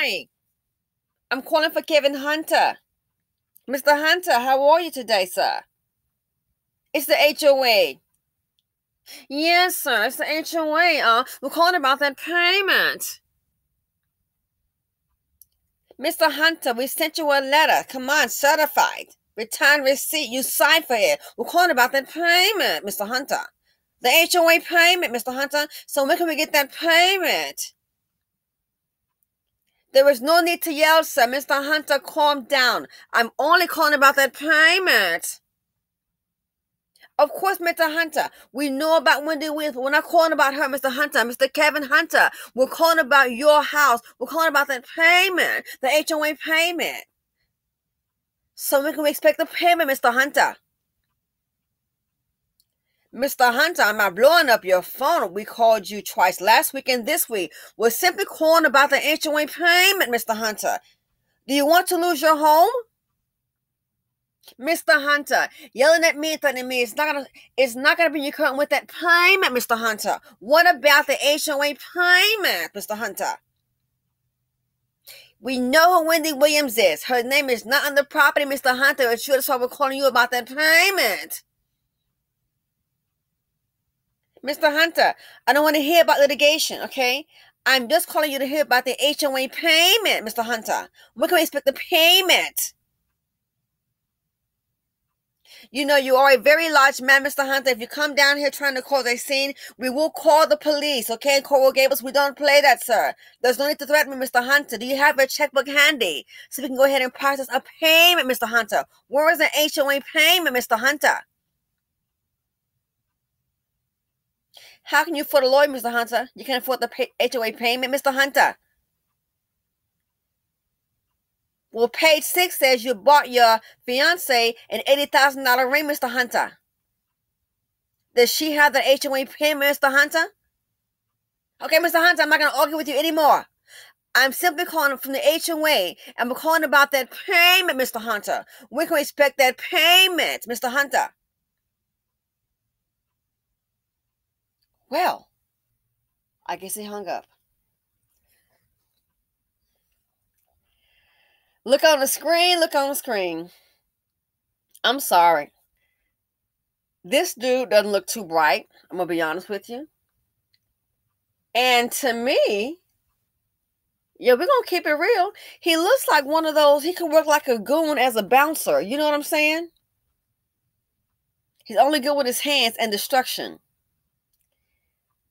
Hi, I'm calling for KevinHunter. Mr. Hunter, how are you today, sir? It's the HOA. Yes, sir, it's the HOA. We're calling about that payment. Mr. Hunter, we sent you a letter. Come on, certified. Return receipt. You signed for it. We're calling about that payment, Mr. Hunter. The HOA payment, Mr. Hunter. So when can we get that payment? There is no need to yell, sir. Mr. Hunter, calm down. I'm only calling about that payment. Of course, Mr. Hunter. We know about Wendy Williams, but we're not calling about her, Mr. Hunter. Mr. KevinHunter. We're calling about your house. We're calling about that payment, the HOA payment. So when can we expect the payment, Mr. Hunter? Mr. Hunter, I'm not blowing up your phone. We called you twice last week and this week. We're simply calling about the HOA payment, Mr. Hunter. Do you want to lose your home? Mr. Hunter, yelling at me, threatening me, it's not gonna bring you current with that payment, Mr. Hunter. What about the HOA payment, Mr. Hunter? We know who Wendy Williams is. Her name is not on the property, Mr. Hunter. It's sure that's why we're calling you about that payment. Mr. Hunter, I don't want to hear about litigation, okay? I'm just calling you to hear about the HOA payment, Mr. Hunter. When can we expect the payment? You know, you are a very large man, Mr. Hunter. If you come down here trying to cause a scene, we will call the police, okay? Coral Gables, we don't play that, sir. There's no need to threaten me, Mr. Hunter. Do you have your checkbook handy so we can go ahead and process a payment, Mr. Hunter? Where is the HOA payment, Mr. Hunter? How can you afford a lawyer, Mr. Hunter? You can't afford the HOA payment, Mr. Hunter. Well, page 6 says you bought your fiancé an $80,000 ring, Mr. Hunter. Does she have the HOA payment, Mr. Hunter? Okay, Mr. Hunter, I'm not going to argue with you anymore. I'm simply calling from the HOA, and we're calling about that payment, Mr. Hunter. When can we expect that payment, Mr. Hunter? Well, I guess he hung up. Look on the screen, look on the screen. I'm sorry. This dude doesn't look too bright, I'm going to be honest with you. And to me, yeah, we're going to keep it real. He looks like one of those, he can work like a goon as a bouncer. You know what I'm saying? He's only good with his hands and destruction.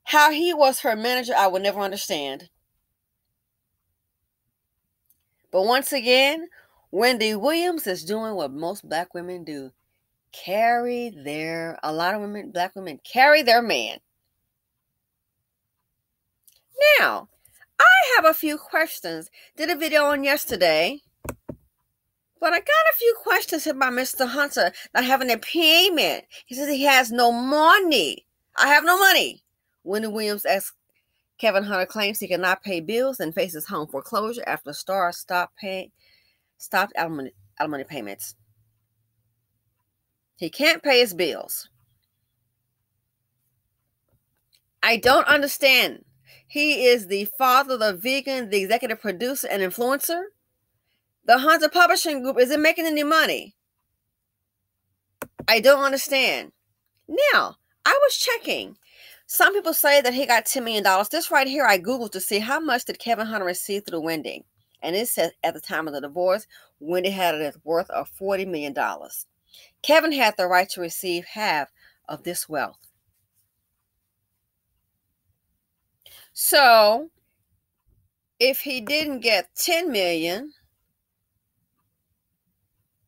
How he was her manager, I will never understand. But once again, Wendy Williams is doing what most black women do. A lot of women, black women, carry their man. Now, I have a few questions. Did a video on yesterday, but I got a few questions about Mr. Hunter not having a payment. He says he has no money. I have no money. Wendy Williams asked KevinHunter claims he cannot pay bills and faces home foreclosure after Star stopped alimony payments. He can't pay his bills. I don't understand. He is the father, the vegan, the executive producer, and influencer. The Hunter Publishing Group isn't making any money. I don't understand. Now, I was checking. Some people say that he got $10 million. This right here, I Googled to see how much did KevinHunter receive through Wendy. And it says at the time of the divorce, Wendy had a net worth of $40 million. Kevin had the right to receive half of this wealth. So, if he didn't get $10 million,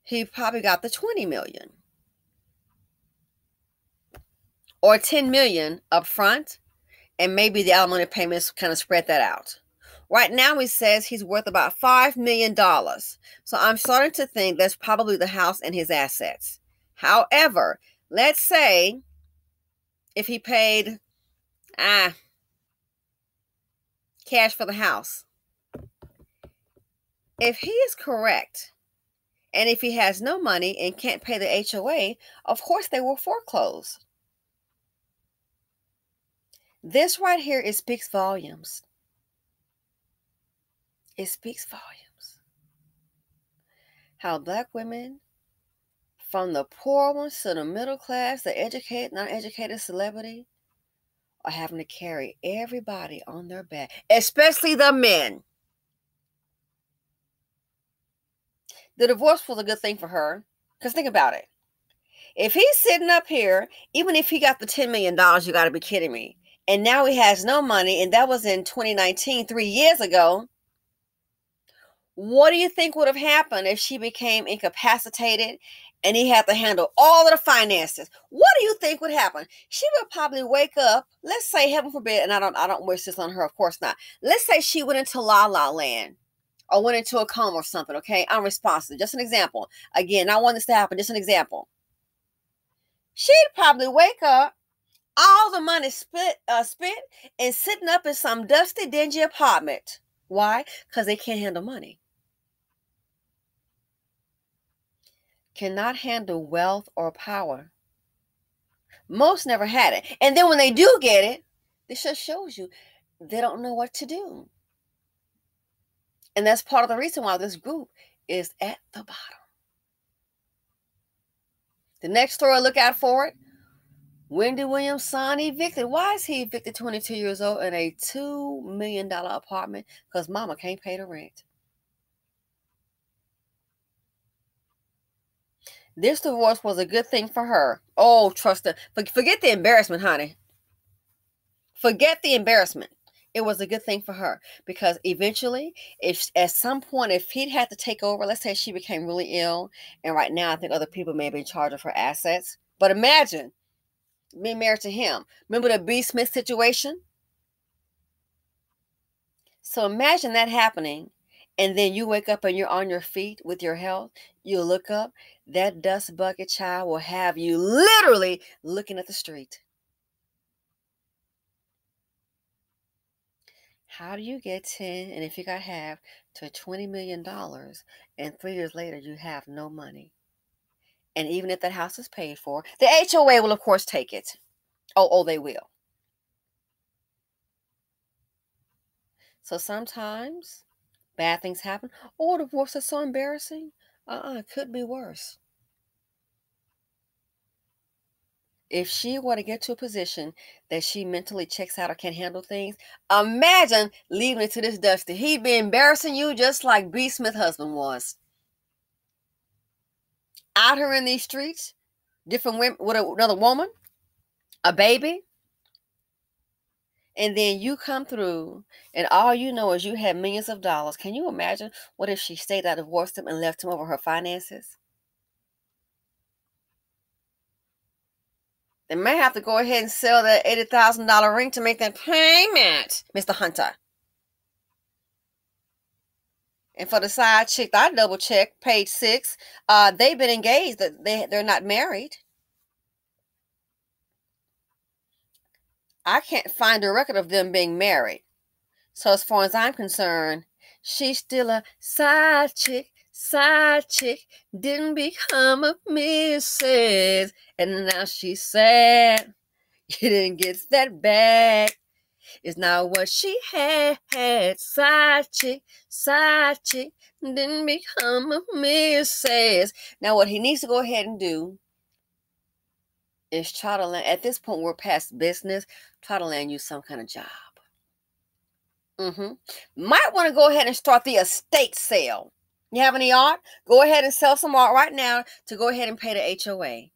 he probably got the $20 million. Or $10 million up front, and maybe the alimony payments kind of spread that out. Right now, he says he's worth about $5 million. So I'm starting to think that's probably the house and his assets. However, let's say if he paid cash for the house. If he is correct, and if he has no money and can't pay the HOA, of course they will foreclose. This right here, it speaks volumes. It speaks volumes. How Black women, from the poor ones to the middle class, the educated, non-educated celebrity, are having to carry everybody on their back, especially the men. The divorce was a good thing for her, because think about it. If he's sitting up here, even if he got the $10 million, you got to be kidding me. And now he has no money, and that was in 2019, 3 years ago. What do you think would have happened if she became incapacitated and he had to handle all of the finances? What do you think would happen? She would probably wake up, let's say, heaven forbid, and I don't wish this on her, of course not. Let's say she went into La La Land or went into a coma or something, okay? Unresponsive. Just an example. Again, I want this to happen. Just an example. She'd probably wake up, all the money spent and sitting up in some dusty, dingy apartment. Why? Because they can't handle money. Cannot handle wealth or power. Most never had it. And then when they do get it, this just shows you they don't know what to do. And that's part of the reason why this group is at the bottom. The next story, look out for it. Wendy Williams' son evicted. Why is he evicted 22 years old in a $2 million apartment? Because mama can't pay the rent. This divorce was a good thing for her. Oh, trust her. Forget the embarrassment, honey. Forget the embarrassment. It was a good thing for her because eventually, if at some point, if he'd had to take over, let's say she became really ill, and right now I think other people may be in charge of her assets. But imagine being married to him. Remember the B. Smith situation? So imagine that happening, and then you wake up and you're on your feet with your health. You look up, that dust bucket child will have you literally looking at the street. How do you get 10, and if you got half, to $20 million, and 3 years later you have no money? And even if that house is paid for, the HOA will of course take it. Oh, they will. So sometimes bad things happen. Oh, divorce is so embarrassing. It could be worse. If she were to get to a position that she mentally checks out or can't handle things, imagine leaving it to this dusty. He'd be embarrassing you just like B. Smith's husband was. Out here in these streets, different women with another woman, a baby, and then you come through and all you know is you had millions of dollars. Can you imagine what if she stayed out, divorced him, and left him over her finances? They may have to go ahead and sell that $80,000 ring to make that payment, Mr. Hunter. And for the side chick, I double checked, page 6. They've been engaged. They're not married. I can't find a record of them being married. So as far as I'm concerned, she's still a side chick. Side chick didn't become a missus, and now she's sad. You didn't get that back. It's not what she had. Side chick didn't become a missus. Now what he needs to go ahead and do is try to land. At this point, we're past business. Try to land you some kind of job. Might want to go ahead and start the estate sale. You have any art? Go ahead and sell some art right now to go ahead and pay the HOA.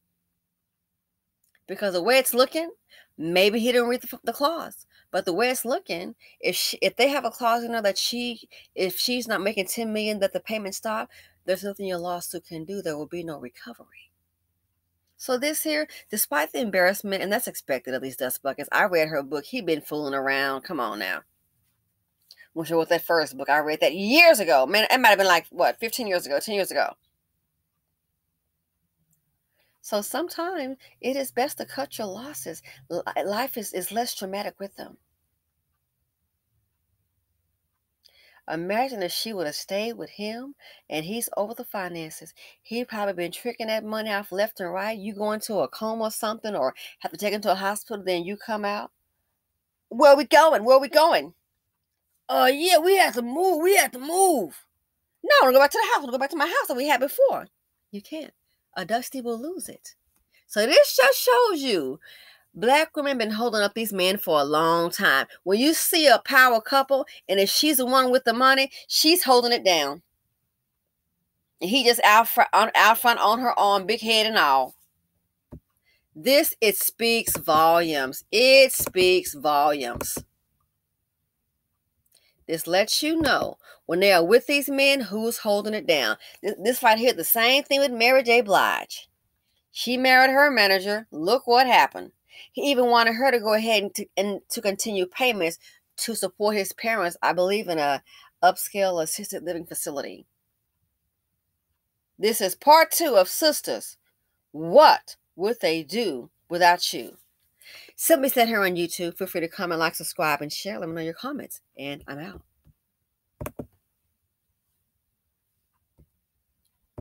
Because the way it's looking, maybe he didn't read the clause. But the way it's looking, if they have a clause in there that if she's not making $10 million, that the payment stop, there's nothing your lawsuit can do. There will be no recovery. So this here, despite the embarrassment, and that's expected of these dust buckets. I read her book. He'd been fooling around. Come on now. I'm sure with that first book. I read that years ago. Man, it might have been like, 15 years ago, 10 years ago. So sometimes it is best to cut your losses. Life is less traumatic with them. Imagine if she would have stayed with him and he's over the finances. He'd probably been tricking that money off left and right. You go into a coma or something or have to take him to a hospital, then you come out. Where are we going? Yeah, we have to move. We have to move. No, I want to go back to the house. I want to go back to my house that we had before. You can't. A Dusty will lose it. So this just shows you Black women been holding up these men for a long time. When you see a power couple, and if she's the one with the money, she's holding it down. And he just out front on her arm, big head and all. It speaks volumes. It speaks volumes. This lets you know when they are with these men, who's holding it down. This right here, the same thing with Mary J. Blige. She married her manager. Look what happened. He even wanted her to go ahead and to continue payments to support his parents, I believe, in a upscale assisted living facility. This is part 2 of Sisters. What would they do without you? Simply Said here on YouTube. Feel free to comment, like, subscribe, and share. Let me know your comments. And I'm out.